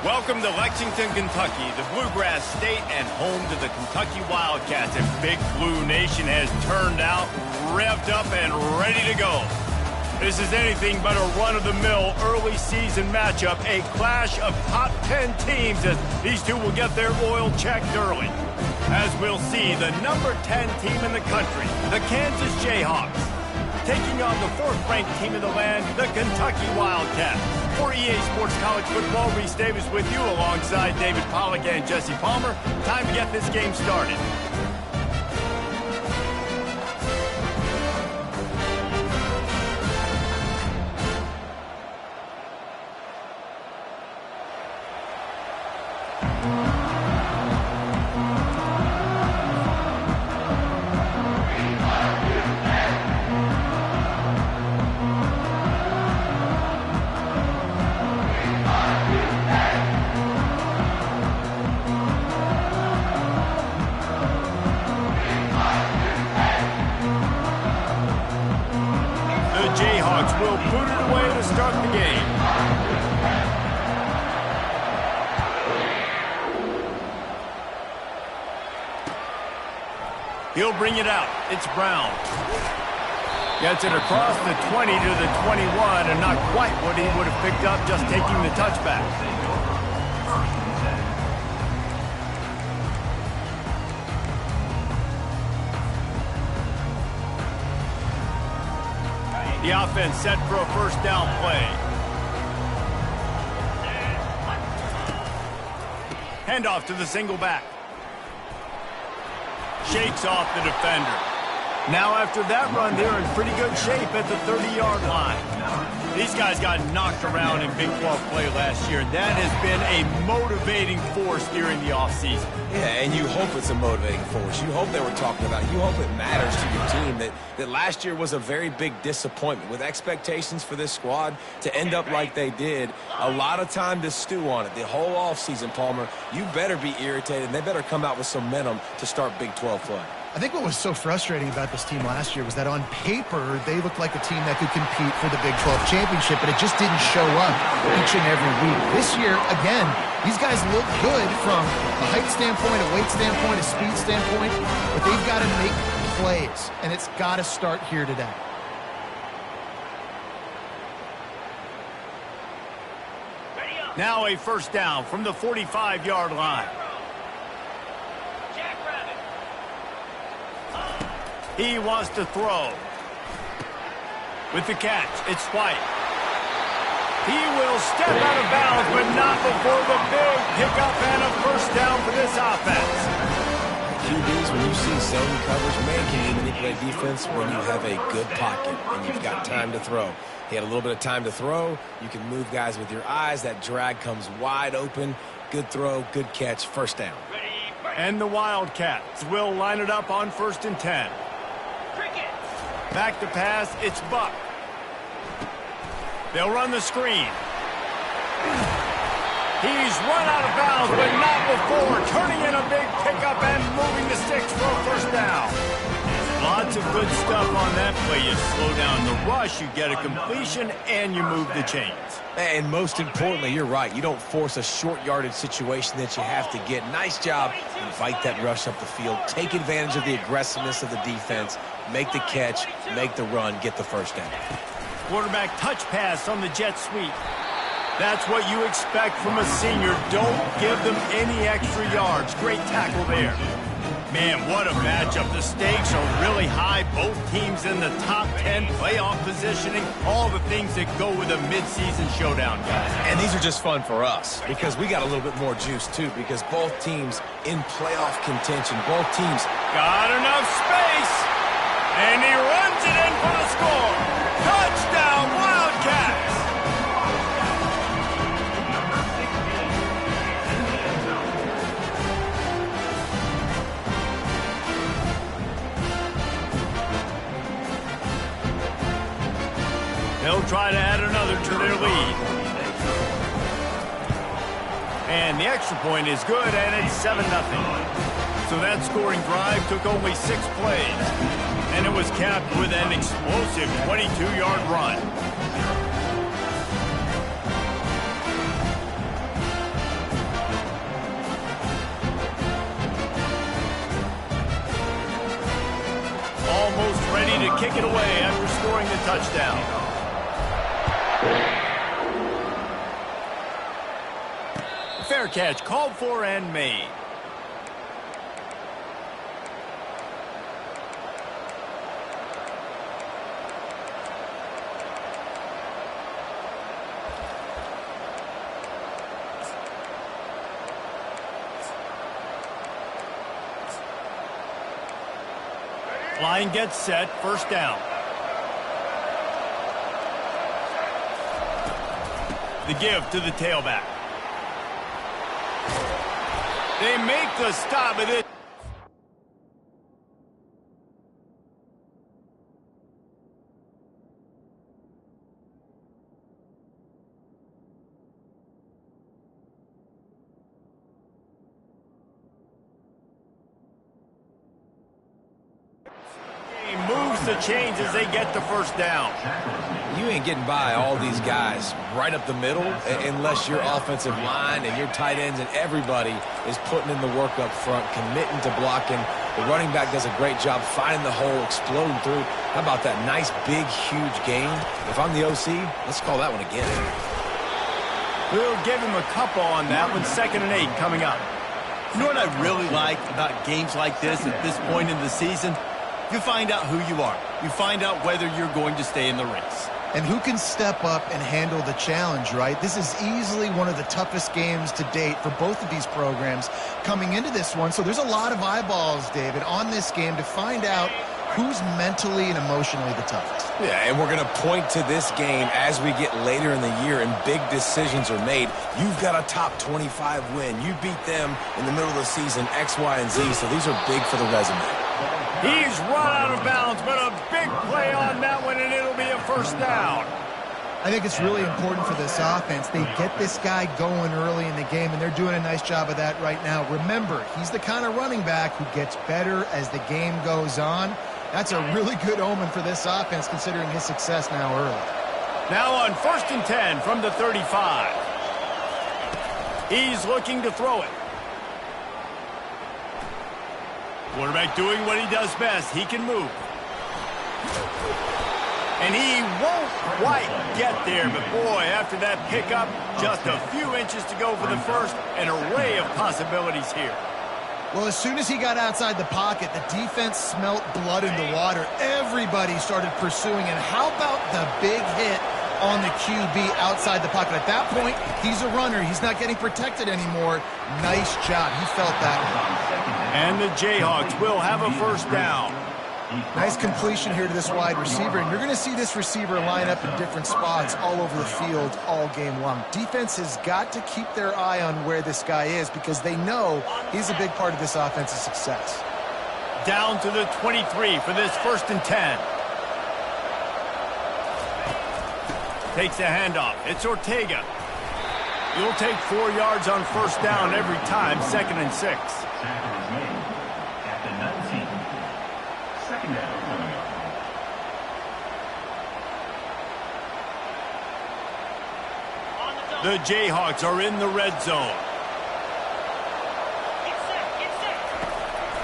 Welcome to Lexington, Kentucky, the Bluegrass State and home to the Kentucky Wildcats. And Big Blue Nation has turned out, revved up, and ready to go. This is anything but a run-of-the-mill early season matchup, a clash of top 10 teams as these two will get their oil checked early. As we'll see, the number 10 team in the country, the Kansas Jayhawks, taking on the 4th-ranked team in the land, the Kentucky Wildcats. For EA Sports College Football, Reese Davis with you alongside David Pollack and Jesse Palmer. Time to get this game started. Will put it away to start the game. He'll bring it out. It's Brown. Gets it across the 20 to the 21, and not quite what he would have picked up just taking the touchback. The offense set for a first down play. Handoff to the single back. Shakes off the defender. Now after that run, they're in pretty good shape at the 30-yard line. These guys got knocked around in Big 12 play last year. That has been a motivating force during the offseason. Yeah, and you hope it's a motivating force. You hope they were talking about it. You hope it matters to your team that last year was a very big disappointment. With expectations for this squad to end up like they did, a lot of time to stew on it. The whole offseason, Palmer, you better be irritated, and they better come out with some momentum to start Big 12 play. I think what was so frustrating about this team last year was that on paper, they looked like a team that could compete for the Big 12 championship, but it just didn't show up each and every week. This year, again, these guys look good from a height standpoint, a weight standpoint, a speed standpoint, but they've got to make plays, and it's got to start here today. Now a first down from the 45-yard line. He wants to throw. With the catch, it's White. He will step out of bounds, but not before the big pickup and a first down for this offense. QBs, when you see zone coverage, man, can you manipulate defense when you have a good pocket and you've got time to throw. He had a little bit of time to throw. You can move guys with your eyes. That drag comes wide open. Good throw, good catch, first down. And the Wildcats will line it up on 1st and 10. Back to pass, it's Buck. They'll run the screen. He's run out of bounds, but not before turning in a big pickup and moving the sticks for a first down. Lots of good stuff on that play. You slow down the rush, you get a completion, and you move the chains. And most importantly, you're right. You don't force a short yardage situation that you have to get. Nice job. Invite that rush up the field. Take advantage of the aggressiveness of the defense. Make the catch, make the run, get the first down. Quarterback touch pass on the jet sweep. That's what you expect from a senior. Don't give them any extra yards. Great tackle there. Man, what a matchup. The stakes are really high. Both teams in the top 10, playoff positioning, all the things that go with a midseason showdown, guys. And these are just fun for us because we got a little bit more juice, too, because both teams in playoff contention, both teams got enough space. And he runs it in for the score. Touchdown, Wildcats. They'll try to add another to their lead. And the extra point is good, and it's 7-0. So that scoring drive took only 6 plays. And it was capped with an explosive 22-yard run. kick it away after scoring the touchdown. Fair catch called for and made. Line gets set, first down. The give to the tailback. They make the stop at it. Moves the chains as they get the first down. You ain't getting by all these guys right up the middle unless your offensive line and your tight ends and everybody is putting in the work up front, committing to blocking. The running back does a great job finding the hole, exploding through. How about that nice, big, huge gain? If I'm the OC, let's call that one again. We'll give him a couple on that one. 2nd and 8 coming up. You know what I really like about games like this at this point in the season? You find out who you are. You find out whether you're going to stay in the race. And who can step up and handle the challenge, right? This is easily one of the toughest games to date for both of these programs coming into this one. So there's a lot of eyeballs, David, on this game to find out who's mentally and emotionally the toughest. Yeah, and we're going to point to this game as we get later in the year and big decisions are made. You've got a top 25 win. You beat them in the middle of the season, X, Y, and Z, so these are big for the resume. He's run out of bounds, but a big play on that one, and it'll be a first down. I think it's really important for this offense. They get this guy going early in the game, and they're doing a nice job of that right now. Remember, he's the kind of running back who gets better as the game goes on. That's a really good omen for this offense, considering his success now early. Now on 1st and 10 from the 35. He's looking to throw it. Quarterback doing what he does best. He can move. And he won't quite get there, but boy, after that pickup, just a few inches to go for the first. An array of possibilities here. Well, as soon as he got outside the pocket, the defense smelt blood in the water. Everybody started pursuing. And how about the big hit on the QB outside the pocket? At that point, he's a runner. He's not getting protected anymore. Nice job. He felt that one. And the Jayhawks will have a first down. Nice completion here to this wide receiver. And you're going to see this receiver line up in different spots all over the field all game long. Defense has got to keep their eye on where this guy is because they know he's a big part of this offense's success. Down to the 23 for this 1st and 10. Takes a handoff. It's Ortega. You'll take 4 yards on first down every time. 2nd and 6. The Jayhawks are in the red zone.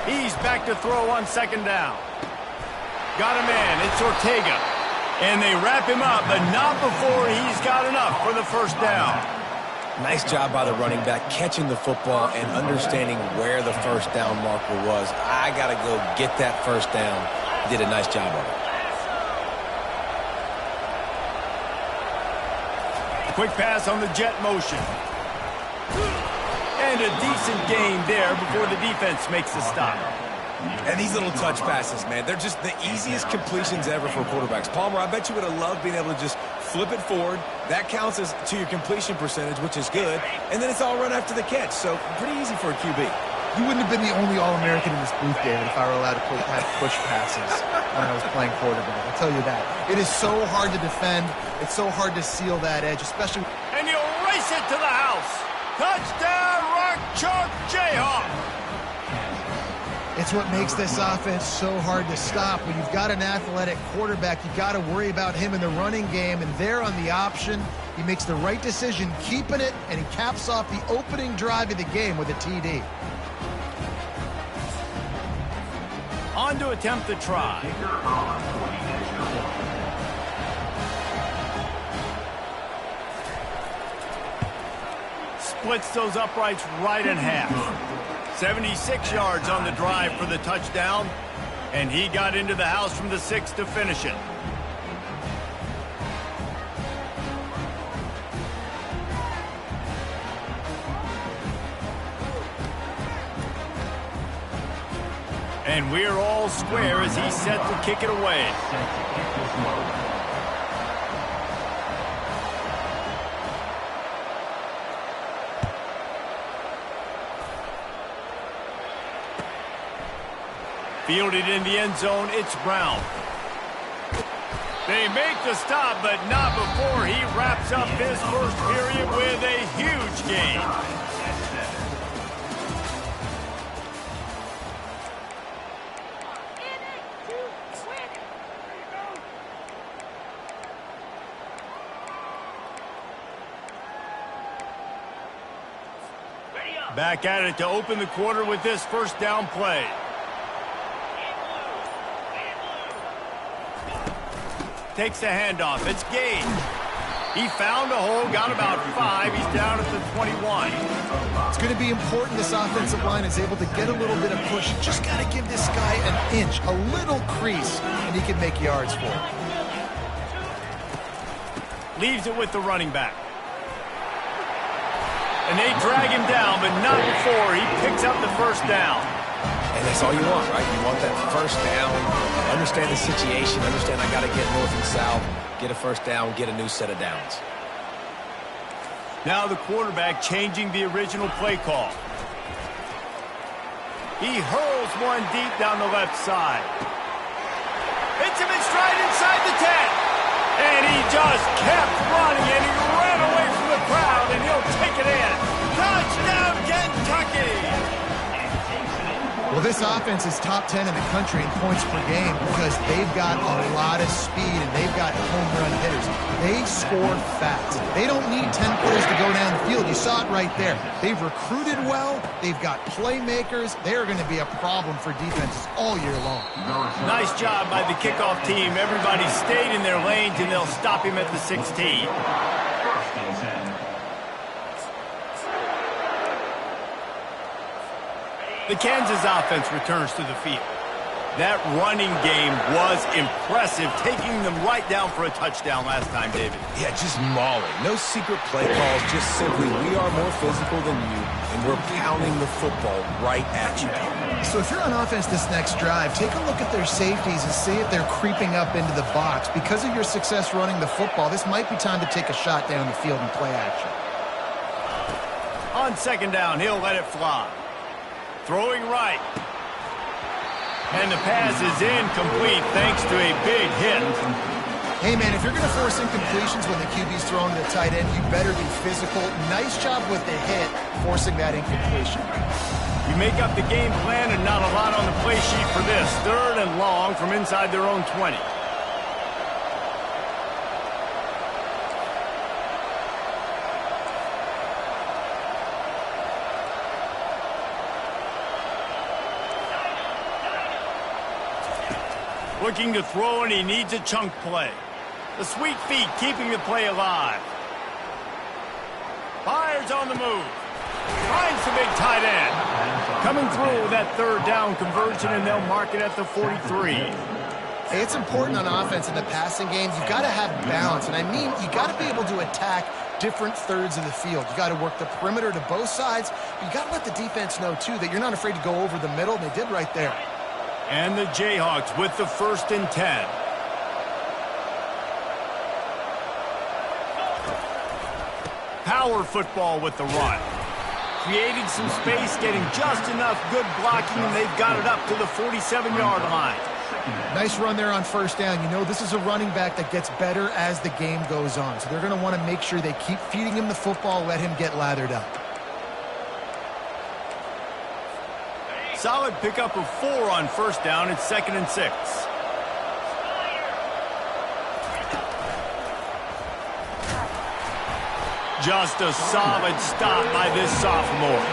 He's back to throw on 2nd down. Got a man. It's Ortega. And they wrap him up, but not before he's got enough for the first down. Nice job by the running back catching the football and understanding where the first down marker was. I got to go get that first down. He did a nice job of it. Quick pass on the jet motion. And a decent gain there before the defense makes the stop. And these little touch passes, man, they're just the easiest completions ever for quarterbacks. Palmer, I bet you would have loved being able to just flip it forward. That counts as to your completion percentage, which is good. And then it's all run after the catch. So pretty easy for a QB. You wouldn't have been the only All-American in this booth, David, if I were allowed to have push passes when I was playing quarterback. I'll tell you that. It is so hard to defend. It's so hard to seal that edge, especially. And you'll race it to the house. Touchdown, Rock Chalk Jayhawk. It's what makes this offense so hard to stop. When you've got an athletic quarterback, you've got to worry about him in the running game, and there on the option, he makes the right decision, keeping it, and he caps off the opening drive of the game with a TD. On to attempt the try. Splits those uprights right in half. 76 yards on the drive for the touchdown, and he got into the house from the 6 to finish it. And we're all square as he's set to kick it away. Fielded in the end zone, it's Brown. They make the stop, but not before he wraps up his first period with a huge gain. Back at it to open the quarter with this first down play. Takes the handoff. It's Gage. He found a hole, got about 5. He's down at the 21. It's going to be important this offensive line is able to get a little bit of push. You just got to give this guy an inch, a little crease, and he can make yards for it. Leaves it with the running back. And they drag him down, but not before he picks up the first down. And that's all you want, right? You want that first down. Understand the situation. Understand I got to get north and south, get a first down, get a new set of downs. Now the quarterback changing the original play call. He hurls one deep down the left side. Hits him in stride inside the 10. And he just kept running, and he ran away from the crowd, and he'll take it in. Touchdown, Kentucky! Well, this offense is top 10 in the country in points per game because they've got a lot of speed and they've got home run hitters. They score fast. They don't need 10 players to go down the field. You saw it right there. They've recruited well. They've got playmakers. They're going to be a problem for defenses all year long. Nice job by the kickoff team. Everybody stayed in their lanes, and they'll stop him at the 16. The Kansas offense returns to the field. That running game was impressive, taking them right down for a touchdown last time, David. Yeah, just mauling. No secret play calls, just simply we are more physical than you, and we're pounding the football right at you. So if you're on offense this next drive, take a look at their safeties and see if they're creeping up into the box. Because of your success running the football, this might be time to take a shot down the field and play action. On second down, he'll let it fly. Throwing right. And the pass is incomplete thanks to a big hit. Hey, man, if you're going to force incompletions when the QB's throwing to the tight end, you better be physical. Nice job with the hit, forcing that incompletion. You make up the game plan and not a lot on the play sheet for this. 3rd and long from inside their own 20. Looking to throw, and he needs a chunk play. The sweet feet keeping the play alive. Fires on the move. Finds the big tight end. Coming through with that 3rd down conversion, and they'll mark it at the 43. Hey, it's important on offense in the passing games. You've got to have balance, and I mean you got to be able to attack different thirds of the field. You got to work the perimeter to both sides. You got to let the defense know, too, that you're not afraid to go over the middle, and they did right there. And the Jayhawks with the 1st and 10. Power football with the run. Creating some space, getting just enough good blocking, and they've got it up to the 47-yard line. Nice run there on 1st down. You know, this is a running back that gets better as the game goes on. So they're going to want to make sure they keep feeding him the football, let him get lathered up. Solid pickup of 4 on 1st down. It's 2nd and 6. Just a solid stop by this sophomore.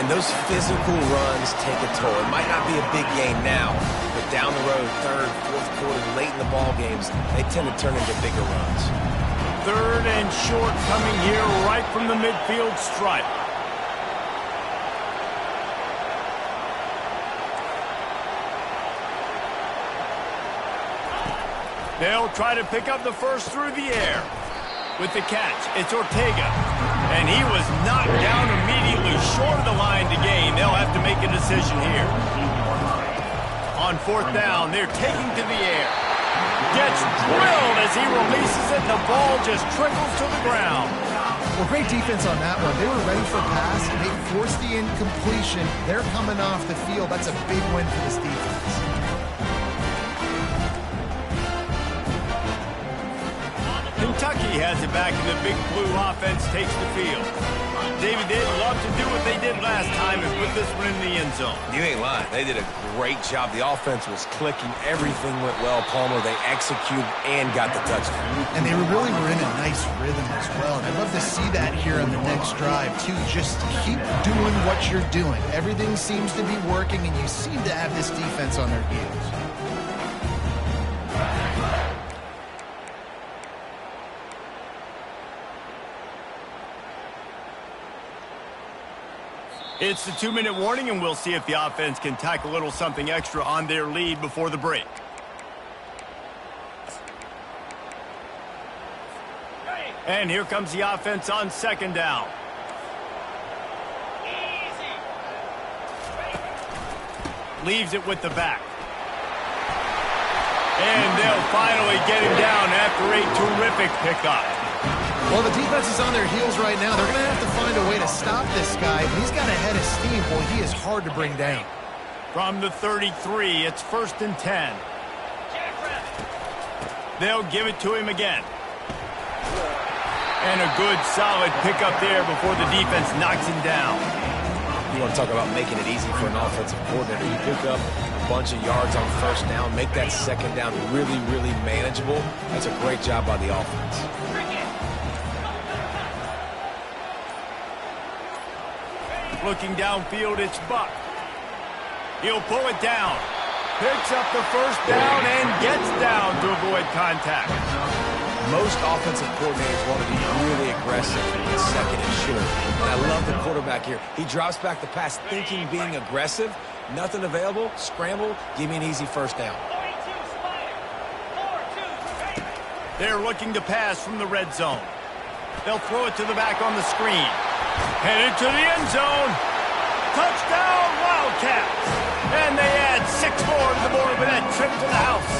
And And those physical runs take a toll. It might not be a big game now, but down the road, third, fourth quarter, late in the ball games, they tend to turn into bigger runs. Third and short coming here right from the midfield stripe. They'll try to pick up the first through the air. With the catch, it's Ortega. And he was knocked down immediately short of the line to gain. They'll have to make a decision here. On fourth down, they're taking to the air. Gets drilled as he releases it, and the ball just trickles to the ground. Well, great defense on that one. They were ready for pass, and they forced the incompletion. They're coming off the field. That's a big win for this defense. Kentucky has it back, and the Big Blue offense takes the field. David, they'd love to do what they did last time and put this one in the end zone. You ain't lying. They did a great job. The offense was clicking. Everything went well, Palmer. They executed and got the touchdown. And they really were in a nice rhythm as well. And I'd love to see that here on the next drive, too. Just keep doing what you're doing. Everything seems to be working, and you seem to have this defense on their heels. It's the 2-minute warning, and we'll see if the offense can tack a little something extra on their lead before the break. And here comes the offense on second down. Leaves it with the back. And they'll finally get him down after a terrific pickup. Well, the defense is on their heels right now. They're going to have to find a way to stop this guy. He's got a head of steam. Boy, he is hard to bring down. From the 33, it's 1st and 10. They'll give it to him again. And a good, solid pickup there before the defense knocks him down. You want to talk about making it easy for an offensive coordinator. You pick up a bunch of yards on first down, make that second down really, really manageable. That's a great job by the offense. Looking downfield, it's Buck. He'll pull it down. Picks up the first down and gets down to avoid contact. Most offensive coordinators want to be really aggressive in second and short. And I love the quarterback here. He drops back the pass thinking being aggressive. Nothing available. Scramble. Give me an easy first down. They're looking to pass from the red zone. They'll throw it to the back on the screen. Headed to the end zone. Touchdown, Wildcats. And they add 6 more to the board with that trip to the house.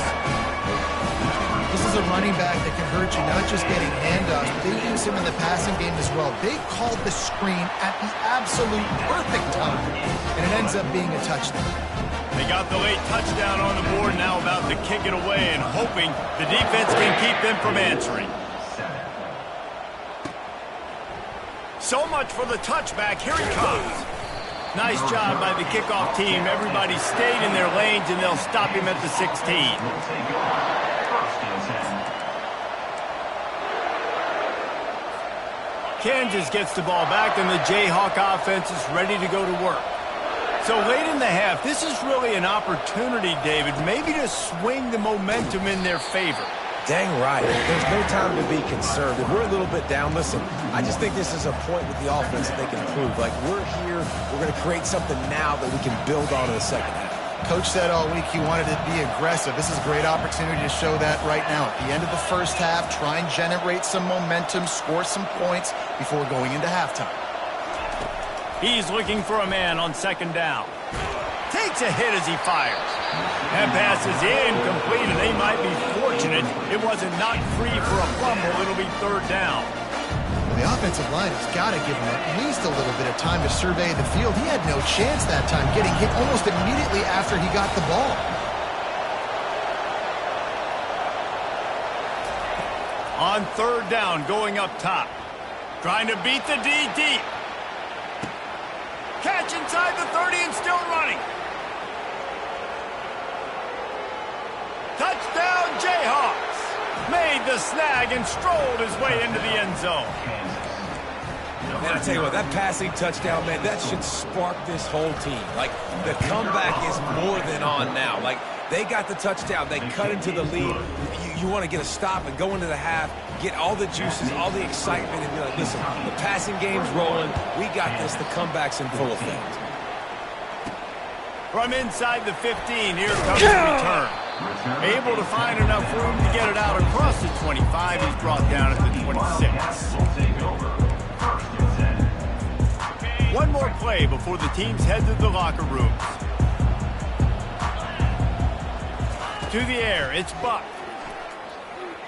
This is a running back that can hurt you, not just getting handoffs, but they use him in the passing game as well. They called the screen at the absolute perfect time, and it ends up being a touchdown. They got the late touchdown on the board, now about to kick it away and hoping the defense can keep them from answering. So much for the touchback. Here he comes. Nice job by the kickoff team. Everybody stayed in their lanes, and they'll stop him at the 16. Kansas gets the ball back, and the Jayhawk offense is ready to go to work. So late in the half, this is really an opportunity, David, maybe to swing the momentum in their favor. Dang right. There's no time to be concerned. If we're a little bit down, listen, I just think this is a point with the offense that they can improve. Like, we're here, we're going to create something now that we can build on in the second half. Coach said all week he wanted to be aggressive. This is a great opportunity to show that right now. At the end of the first half, try and generate some momentum, score some points before going into halftime. He's looking for a man on second down. Takes a hit as he fires. That pass is incomplete, and they might be fortunate it wasn't knocked free for a fumble. It'll be third down. Well, the offensive line has got to give him at least a little bit of time to survey the field. He had no chance that time, getting hit almost immediately after he got the ball. On third down, going up top. Trying to beat the D deep. Catch inside the 30 and still running. Touchdown, Jayhawks. Made the snag and strolled his way into the end zone. And I tell you what, that passing touchdown, man, that should spark this whole team. Like, the comeback is more than on now. Like, they got the touchdown. They cut into the lead. You want to get a stop and go into the half, get all the juices, all the excitement, and be like, listen, the passing game's rolling. We got this. The comeback's in full effect. From inside the 15, here comes the return. Able to find enough room to get it out across the 25. He's brought down at the 26. One more play before the teams head to the locker rooms. To the air, it's Buck.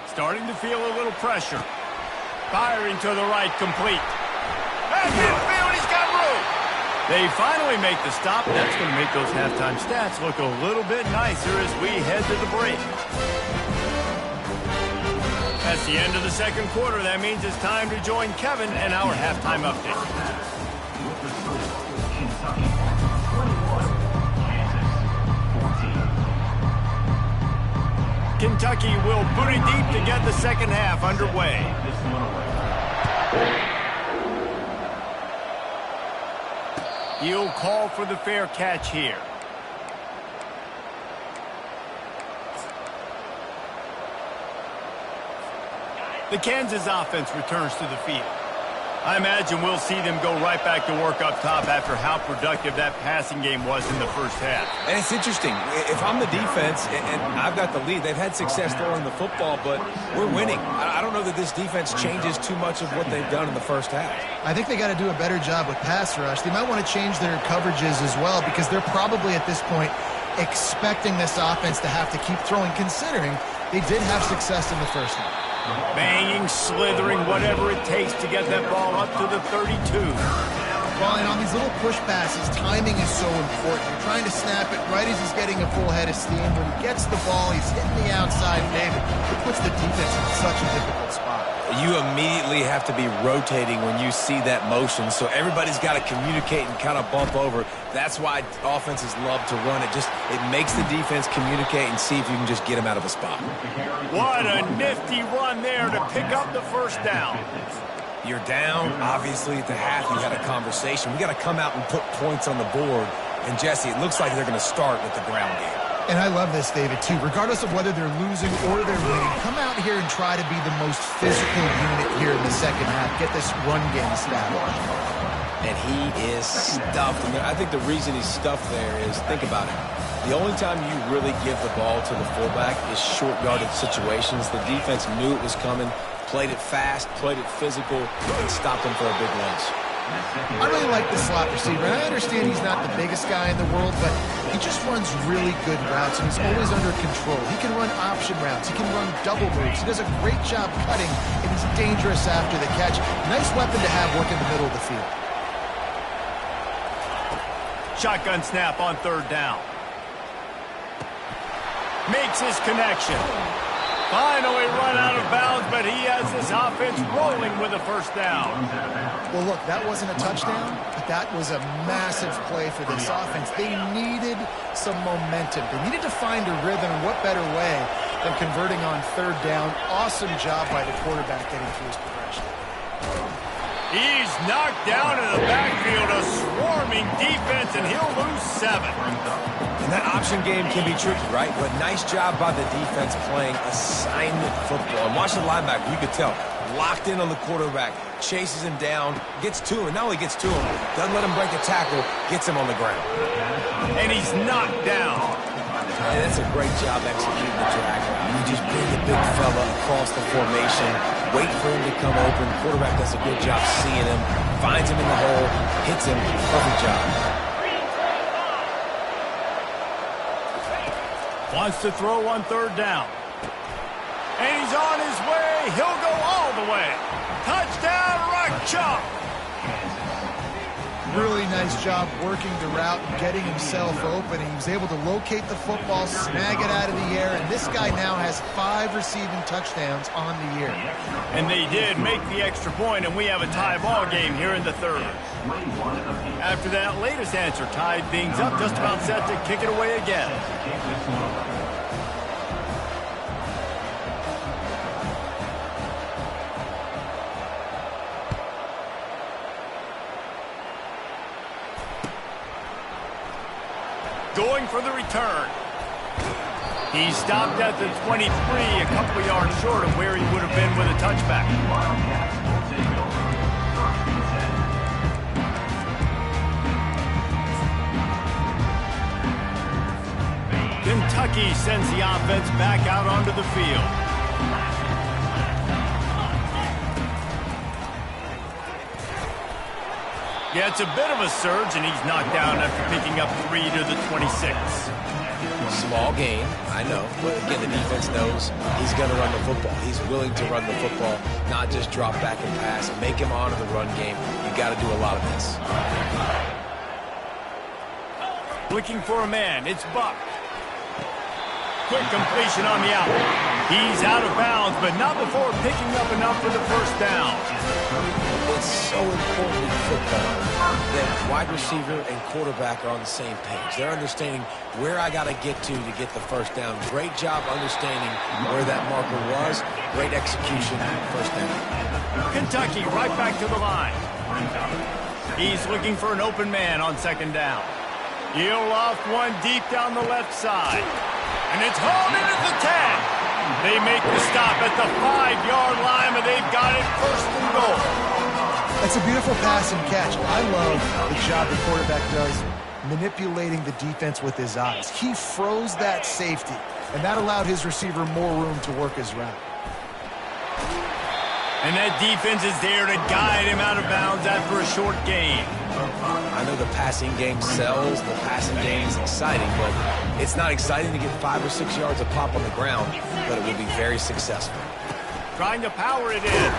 Starting to feel a little pressure. Firing to the right, complete. Back infield, he's got room. They finally make the stop. That's going to make those halftime stats look a little bit nicer as we head to the break. That's the end of the second quarter. That means it's time to join Kevin and our halftime update. Kentucky will boot it deep to get the second half underway. He'll call for the fair catch here. The Kansas offense returns to the field. I imagine we'll see them go right back to work up top after how productive that passing game was in the first half. And it's interesting. If I'm the defense and I've got the lead, they've had success throwing the football, but we're winning. I don't know that this defense changes too much of what they've done in the first half. I think they got to do a better job with pass rush. They might want to change their coverages as well because they're probably at this point expecting this offense to have to keep throwing, considering they did have success in the first half. Banging, slithering, whatever it takes to get that ball up to the 32. Well, and on these little push passes, timing is so important. You're trying to snap it right as he's getting a full head of steam. When he gets the ball, he's hitting the outside, David. It puts the defense in such a difficult spot. You immediately have to be rotating when you see that motion, so everybody's got to communicate and kind of bump over. That's why offenses love to run it. It makes the defense communicate and see if you can just get them out of a spot. What a nifty run there to pick up the first down. You're down, obviously, at the half. You had a conversation. We got to come out and put points on the board. And, Jesse, it looks like they're going to start with the ground game. And I love this, David, too. Regardless of whether they're losing or they're winning, come out here and try to be the most physical unit here in the second half. Get this run game established. And he is stuffed. And I think the reason he's stuffed there is, think about it. The only time you really give the ball to the fullback is short yardage situations. The defense knew it was coming, played it fast, played it physical, and stopped him for a big lunch. I really like the slot receiver, and I understand he's not the biggest guy in the world, but he just runs really good routes, and he's always under control. He can run option routes. He can run double moves. He does a great job cutting, and he's dangerous after the catch. Nice weapon to have working the middle of the field. Shotgun snap on third down. Makes his connection. Finally run out of bounds, but he has this offense rolling with a first down. Well, look, that wasn't a touchdown, but that was a massive play for this offense. They needed some momentum. They needed to find a rhythm, and what better way than converting on third down. Awesome job by the quarterback getting through his progression. He's knocked down in the backfield, a swarming defense, and he'll lose 7. And that option game can be tricky, right? But nice job by the defense playing assignment football. And watch the linebacker, you could tell, locked in on the quarterback, chases him down, gets to him, and not only gets to him, doesn't let him break a tackle, gets him on the ground. And he's knocked down. And that's a great job executing the drag route. You just bring the big fella across the formation, wait for him to come open. Quarterback does a good job seeing him, finds him in the hole, hits him. Perfect job. Wants to throw on third down. And he's on his way. He'll go all the way. Touchdown, Rock Chalk. Really nice job working the route and getting himself open. He was able to locate the football, snag it out of the air, and this guy now has 5 receiving touchdowns on the year. And they did make the extra point, and we have a tie ball game here in the third. After that latest answer tied things up, just about set to kick it away again. going for the return. He stopped at the 23, a couple of yards short of where he would have been with a touchback. Kentucky sends the offense back out onto the field. Yeah, it's a bit of a surge, and he's knocked down after picking up 3 to the 26. Small game, I know. But again, the defense knows he's going to run the football. He's willing to run the football, not just drop back and pass and make him honor the run game. You got to do a lot of this. Looking for a man, it's Buck. Quick completion on the out. He's out of bounds, but not before picking up enough for the first down. It's so important in football that wide receiver and quarterback are on the same page. They're understanding where I got to get the first down. Great job understanding where that marker was. Great execution, first down. Kentucky right back to the line. He's looking for an open man on second down. He'll off one deep down the left side. And it's hauled into the 10. They make the stop at the 5-yard line, but they've got it first and goal. That's a beautiful pass and catch. I love the job the quarterback does manipulating the defense with his eyes. He froze that safety, and that allowed his receiver more room to work his route. And that defense is there to guide him out of bounds after a short gain. I know the passing game sells, the passing game is exciting, but it's not exciting to get 5 or 6 yards of pop on the ground, but it will be very successful. Trying to power it in.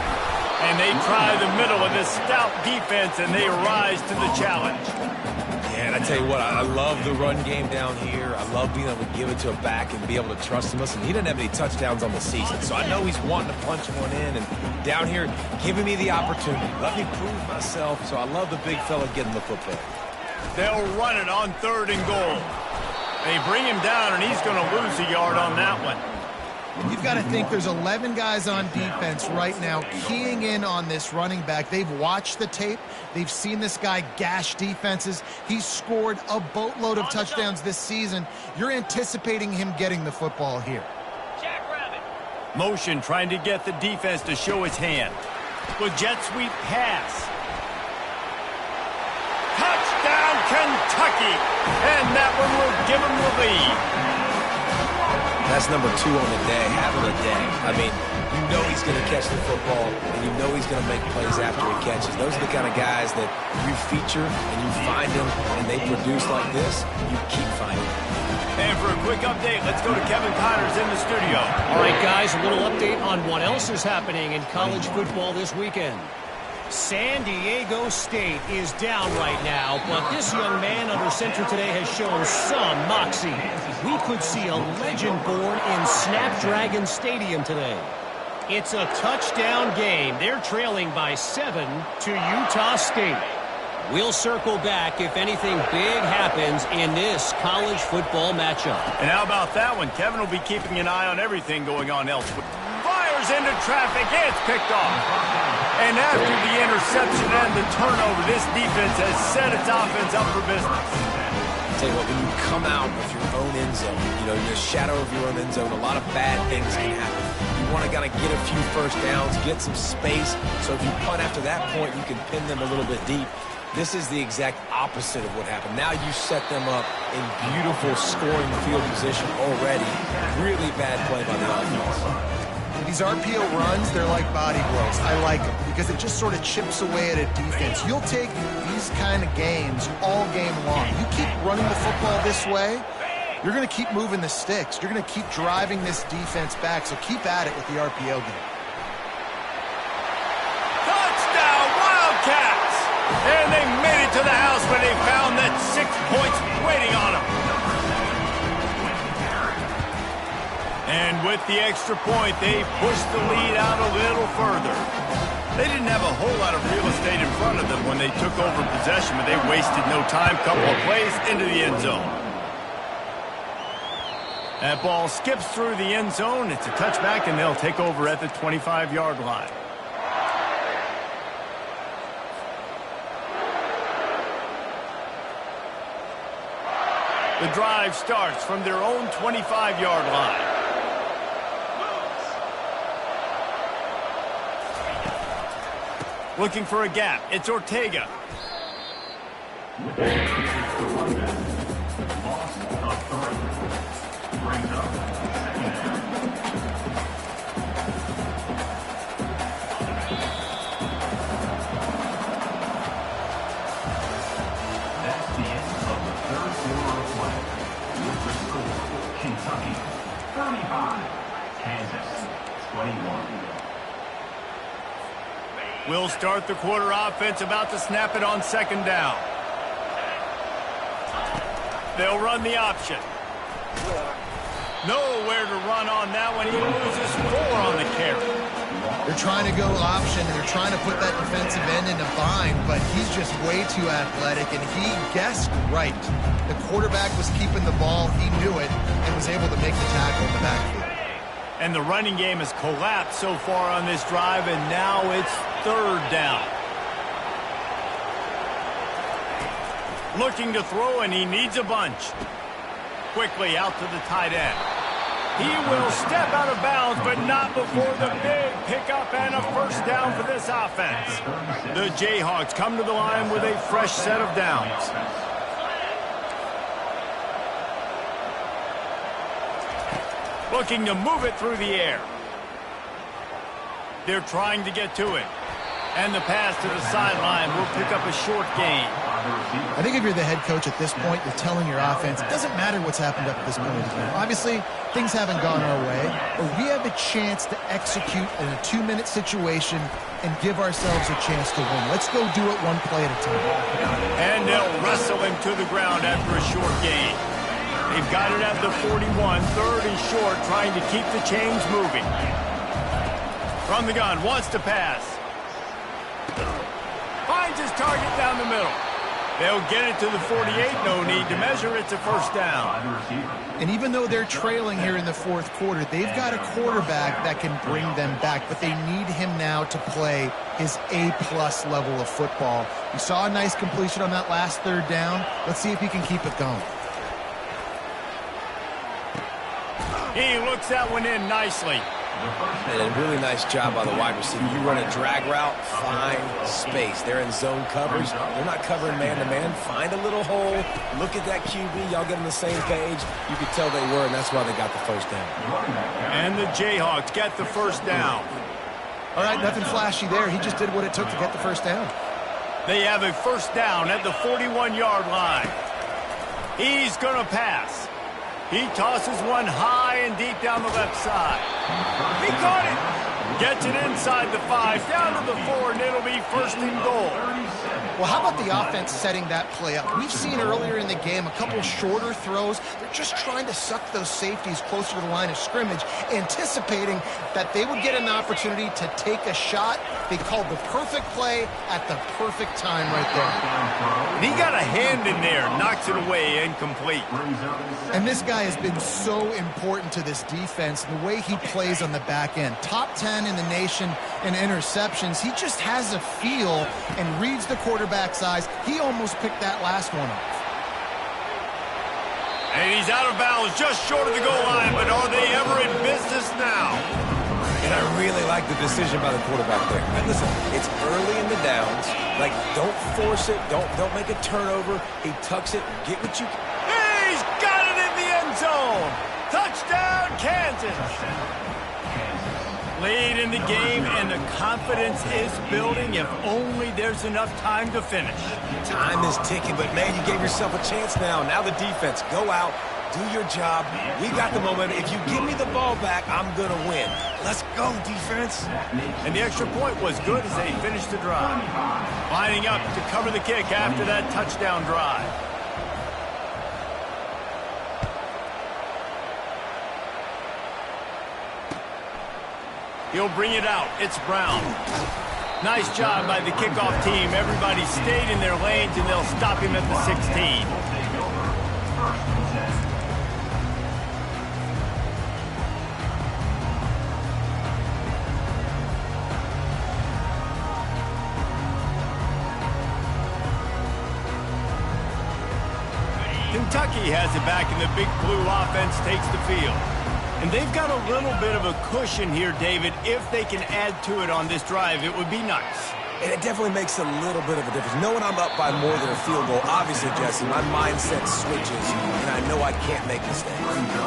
And they try the middle of this stout defense, and they rise to the challenge. Yeah, and I tell you what, I love the run game down here. I love being able to give it to a back and be able to trust him. Listen, he didn't have any touchdowns on the season, so I know he's wanting to punch one in. And down here, giving me the opportunity. Let me prove myself. So I love the big fella getting the football. They'll run it on 3rd and goal. They bring him down, and he's going to lose a yard on that one. You've got to think there's 11 guys on defense right now keying in on this running back. They've watched the tape. They've seen this guy gash defenses. He's scored a boatload of touchdowns this season. You're anticipating him getting the football here. Motion trying to get the defense to show his hand. With jet sweep pass. Touchdown, Kentucky! And that one will give him the lead. That's number 2 on the day, having a day. I mean, you know he's going to catch the football, and you know he's going to make plays after he catches. Those are the kind of guys that you feature and you find them, and they produce like this, you keep finding them. And for a quick update, let's go to Kevin Connors in the studio. All right, guys, a little update on what else is happening in college football this weekend. San Diego State is down right now, but this young man under center today has shown some moxie. We could see a legend born in Snapdragon Stadium today. It's a touchdown game. They're trailing by 7 to Utah State. We'll circle back if anything big happens in this college football matchup. And how about that one? Kevin will be keeping an eye on everything going on elsewhere. Fires into traffic. It's picked off. And after the interception and the turnover, this defense has set its offense up for business. I'll tell you what, when you come out of your own end zone, you know, in the shadow of your own end zone, a lot of bad things can happen. You want to get a few first downs, get some space, so if you punt after that point, you can pin them a little bit deep. This is the exact opposite of what happened. Now you set them up in beautiful scoring field position already. Really bad play by the offense. These RPO runs, they're like body blows. I like them because it just sort of chips away at a defense. You'll take these kind of games all game long. You keep running the football this way, you're going to keep moving the sticks. You're going to keep driving this defense back, so keep at it with the RPO game. Touchdown, Wildcats! And they made it to the house when they found that 6 points waiting on them. And with the extra point, they pushed the lead out a little further. They didn't have a whole lot of real estate in front of them when they took over possession, but they wasted no time. Couple of plays into the end zone. That ball skips through the end zone. It's a touchback, and they'll take over at the 25-yard line. The drive starts from their own 25-yard line. Looking for a gap. It's Ortega. Kentucky 35, Kansas 21. We'll start the quarter offense, about to snap it on second down. They'll run the option. Nowhere to run on that one. He loses 4 on the carry. They're trying to go option, and they're trying to put that defensive end in a bind, but he's just way too athletic, and he guessed right. The quarterback was keeping the ball. He knew it and was able to make the tackle in the backfield. And the running game has collapsed so far on this drive, and now it's third down. Looking to throw, and he needs a bunch. Quickly out to the tight end. He will step out of bounds, but not before the big pickup and a first down for this offense. The Jayhawks come to the line with a fresh set of downs. Looking to move it through the air. They're trying to get to it. And the pass to the sideline will pick up a short gain. I think if you're the head coach at this point, you're telling your offense, it doesn't matter what's happened up to this point in the game. Obviously, things haven't gone our way, but we have a chance to execute in a 2-minute situation and give ourselves a chance to win. Let's go do it one play at a time. And they'll wrestle him to the ground after a short gain. They've got it at the 41, third and short, trying to keep the chains moving. From the gun, wants to pass. Finds his target down the middle. They'll get it to the 48, no need to measure. It's a first down. And even though they're trailing here in the fourth quarter, they've got a quarterback that can bring them back, but they need him now to play his A-plus level of football. We saw a nice completion on that last third down. Let's see if he can keep it going. He looks that one in nicely. And a really nice job by the wide receiver. You run a drag route, find space. They're in zone coverage. They're not covering man-to-man. Find a little hole. Look at that QB. Y'all get on the same page. You could tell they were, and that's why they got the first down. And the Jayhawks get the first down. All right, nothing flashy there. He just did what it took to get the first down. They have a first down at the 41-yard line. He's going to pass. He tosses one high and deep down the left side. He caught it. Gets it inside the 5, down to the 4, and it'll be first and goal. Well, how about the offense setting that play up? We've seen earlier in the game a couple shorter throws. They're just trying to suck those safeties closer to the line of scrimmage, anticipating that they would get an opportunity to take a shot. They called the perfect play at the perfect time right there. And he got a hand in there, knocks it away, incomplete. And this guy has been so important to this defense, the way he plays on the back end. Top 10 in the nation in interceptions. He just has a feel and reads the quarterback's eyes. He almost picked that last one off. And he's out of bounds, just short of the goal line, but are they ever in business now? And I really like the decision by the quarterback there. And listen, it's early in the downs. Like, don't force it. Don't make a turnover. He tucks it. Get what you can. He's got it in the end zone. Touchdown, Kansas. Lead in the game, and the confidence is building if only there's enough time to finish. Time is ticking, but, man, you gave yourself a chance now. Now the defense, go out, do your job. We got the momentum. If you give me the ball back, I'm going to win. Let's go, defense. And the extra point was good as they finished the drive. Lining up to cover the kick after that touchdown drive. He'll bring it out. It's Brown. Nice job by the kickoff team. Everybody stayed in their lanes, and they'll stop him at the 16. Kentucky has it back, and the Big Blue offense takes the field. And they've got a little bit of a cushion here, David. If they can add to it on this drive, it would be nice. And it definitely makes a little bit of a difference. Knowing I'm up by more than a field goal, obviously, Jesse, my mindset switches, and I know I can't make mistakes.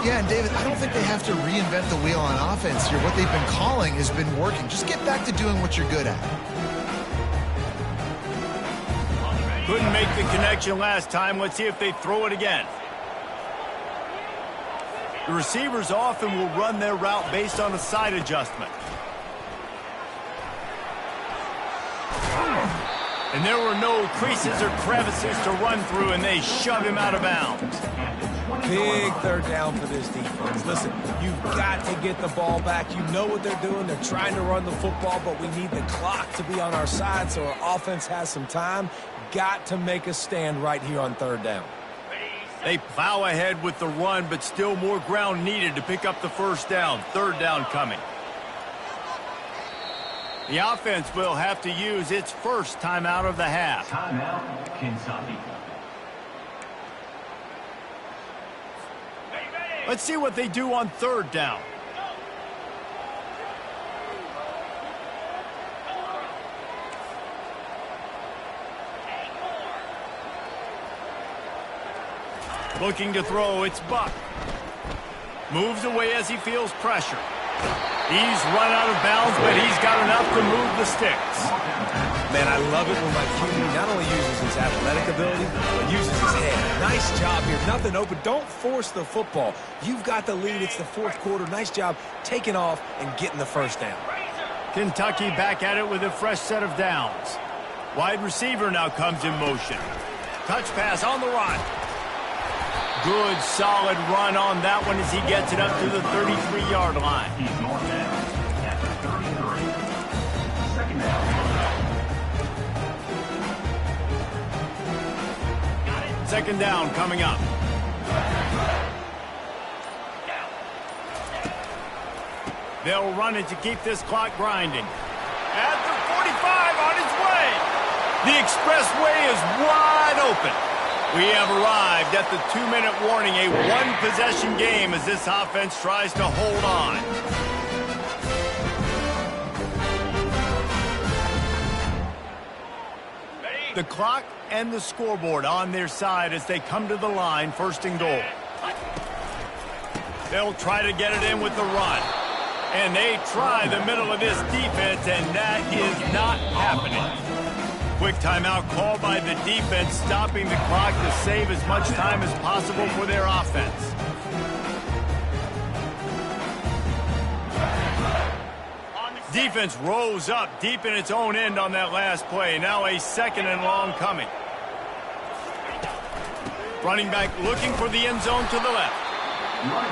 Yeah, and David, I don't think they have to reinvent the wheel on offense here. What they've been calling has been working. Just get back to doing what you're good at. Couldn't make the connection last time. Let's see if they throw it again. The receivers often will run their route based on a side adjustment. And there were no creases or crevices to run through, and they shove him out of bounds. Big third down for this defense. Listen, you've got to get the ball back. You know what they're doing. They're trying to run the football, but we need the clock to be on our side so our offense has some time. Got to make a stand right here on third down. They plow ahead with the run, but still more ground needed to pick up the first down. Third down coming. The offense will have to use its first timeout of the half. Timeout, Kentucky. Let's see what they do on third down. Looking to throw, it's Buck. Moves away as he feels pressure. He's run out of bounds, but he's got enough to move the sticks. Man, I love it when my QB not only uses his athletic ability, but uses his head. Nice job here. Nothing open. Don't force the football. You've got the lead. It's the fourth quarter. Nice job taking off and getting the first down. Kentucky back at it with a fresh set of downs. Wide receiver now comes in motion. Touch pass on the run. Good, solid run on that one as he gets it up to the 33-yard line. He's going down at the 33. Second down. Second down coming up. They'll run it to keep this clock grinding. At the 45 on its way. The expressway is wide open. We have arrived at the 2-minute warning, a one-possession game as this offense tries to hold on. The clock and the scoreboard on their side as they come to the line, first and goal. They'll try to get it in with the run. And they try the middle of this defense, and that is not happening. Quick timeout called by the defense, stopping the clock to save as much time as possible for their offense. Defense rose up deep in its own end on that last play. Now a second and long coming. Running back looking for the end zone to the left.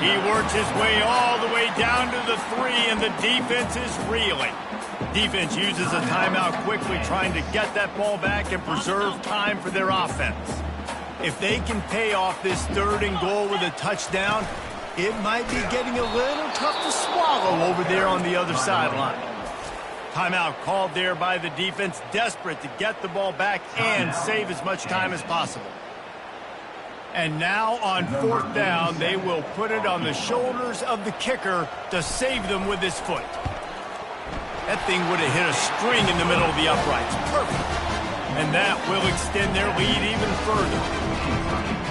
He works his way all the way down to the 3, and the defense is reeling. Defense uses a timeout quickly, trying to get that ball back and preserve time for their offense. If they can pay off this third and goal with a touchdown, it might be getting a little tough to swallow over there on the other sideline. Timeout called there by the defense, desperate to get the ball back and save as much time as possible. And now on fourth down, they will put it on the shoulders of the kicker to save them with his foot. That thing would have hit a string in the middle of the uprights. Perfect. And that will extend their lead even further.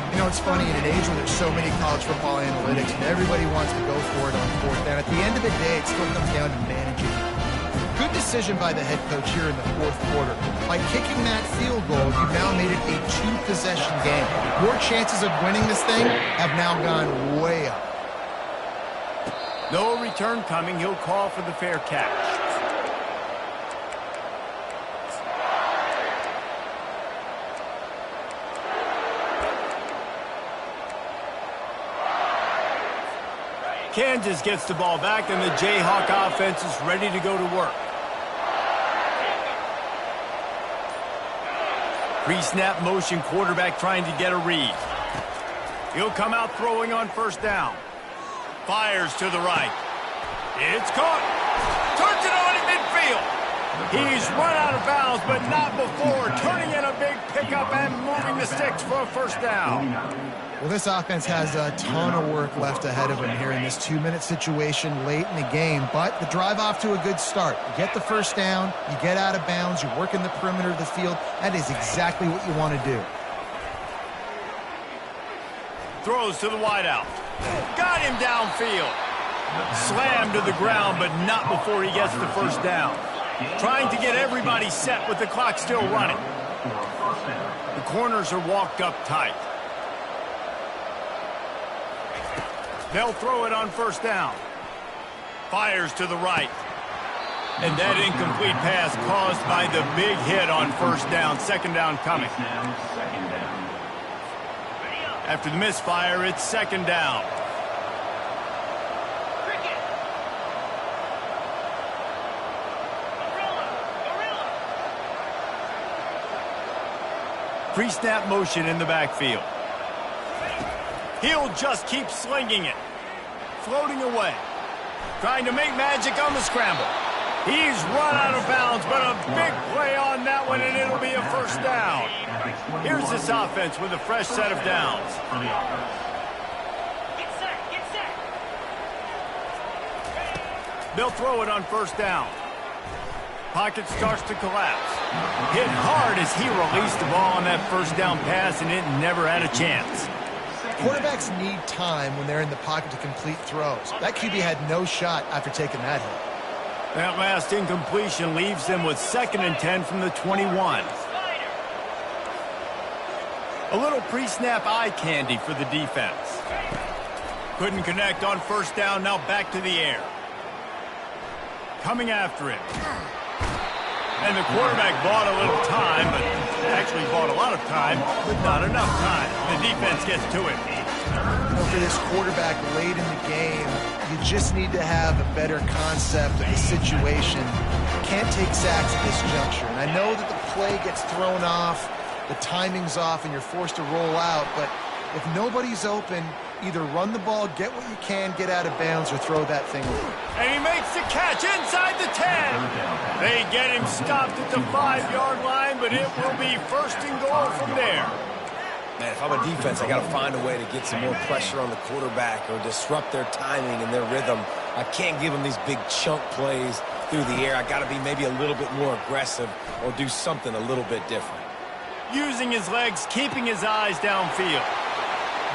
You know, it's funny, in an age when there's so many college football analytics and everybody wants to go for it on fourth down, at the end of the day, it still comes down to managing. Good decision by the head coach here in the fourth quarter. By kicking that field goal, you've now made it a two-possession game. Your chances of winning this thing have now gone way up. No return coming. He'll call for the fair catch. Kansas gets the ball back, and the Jayhawk offense is ready to go to work. Pre-snap motion, quarterback trying to get a read. He'll come out throwing on first down. Fires to the right. It's caught. Turns it on in midfield. He's run out of bounds, but not before turning in a big pickup and moving the sticks for a first down. Well, this offense has a ton of work left ahead of them here in this 2-minute situation late in the game, but the drive off to a good start. You get the first down, you get out of bounds, you work in the perimeter of the field. That is exactly what you want to do. Throws to the wideout. Got him downfield. Slammed to the ground, but not before he gets the first down. Trying to get everybody set with the clock still running. The corners are walked up tight. They'll throw it on first down. Fires to the right. And that incomplete pass caused by the big hit on first down. Second down coming. After the misfire, it's second down. Pre-snap motion in the backfield. He'll just keep slinging it. Floating away. Trying to make magic on the scramble. He's run out of bounds, but a big play on that one, and it'll be a first down. Here's this offense with a fresh set of downs. They'll throw it on first down. Pocket starts to collapse. Hit hard as he released the ball on that first down pass, and it never had a chance. Quarterbacks need time when they're in the pocket to complete throws. That QB had no shot after taking that hit. That last incompletion leaves them with 2nd and 10 from the 21. A little pre-snap eye candy for the defense. Couldn't connect on first down, now back to the air. Coming after it. And the quarterback bought a little time, but actually bought a lot of time, but not enough time. The defense gets to it. For this quarterback late in the game, you just need to have a better concept of the situation. You can't take sacks at this juncture. And I know that the play gets thrown off, the timing's off, and you're forced to roll out, but if nobody's open, either run the ball, get what you can, get out of bounds, or throw that thing away. And he makes the catch inside the 10. They get him stopped at the 5-yard line, but it will be first and goal from there. Man, if I'm a defense, I got to find a way to get some more pressure on the quarterback or disrupt their timing and their rhythm. I can't give them these big chunk plays through the air. I got to be maybe a little bit more aggressive or do something a little bit different. Using his legs, keeping his eyes downfield.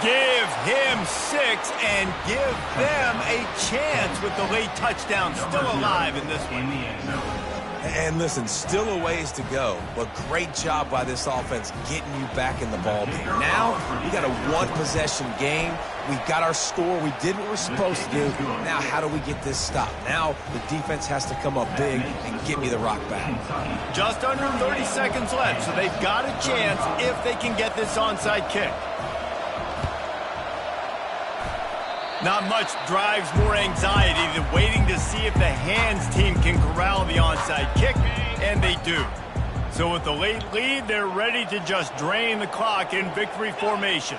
Give him 6 and give them a chance with the late touchdown. Still alive in this one. And listen, still a ways to go, but great job by this offense getting you back in the ball game. Now, we got a one-possession game. We got our score. We did what we're supposed to do. Now, how do we get this stopped? Now, the defense has to come up big and get me the rock back. Just under 30 seconds left, so they've got a chance if they can get this onside kick. Not much drives more anxiety than waiting to see if the hands team can corral the onside kick, and they do. So with the late lead, they're ready to just drain the clock in victory formation.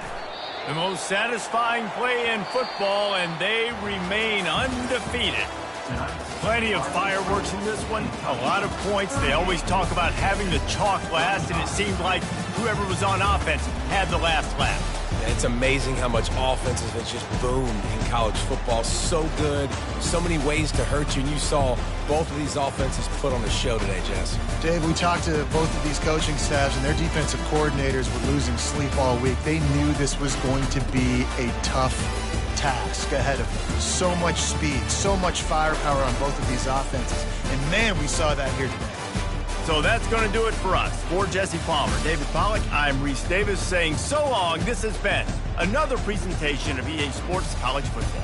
The most satisfying play in football, and they remain undefeated. Plenty of fireworks in this one, a lot of points. They always talk about having the chalk last, and it seemed like whoever was on offense had the last laugh. It's amazing how much offenses have just boomed in college football. So good, so many ways to hurt you, and you saw both of these offenses put on a show today, Jess. Dave, we talked to both of these coaching staffs, and their defensive coordinators were losing sleep all week. They knew this was going to be a tough task ahead of them. So much speed, so much firepower on both of these offenses, and man, we saw that here today. So that's going to do it for us. For Jesse Palmer, David Pollack, I'm Reese Davis saying so long. This has been another presentation of EA Sports College Football.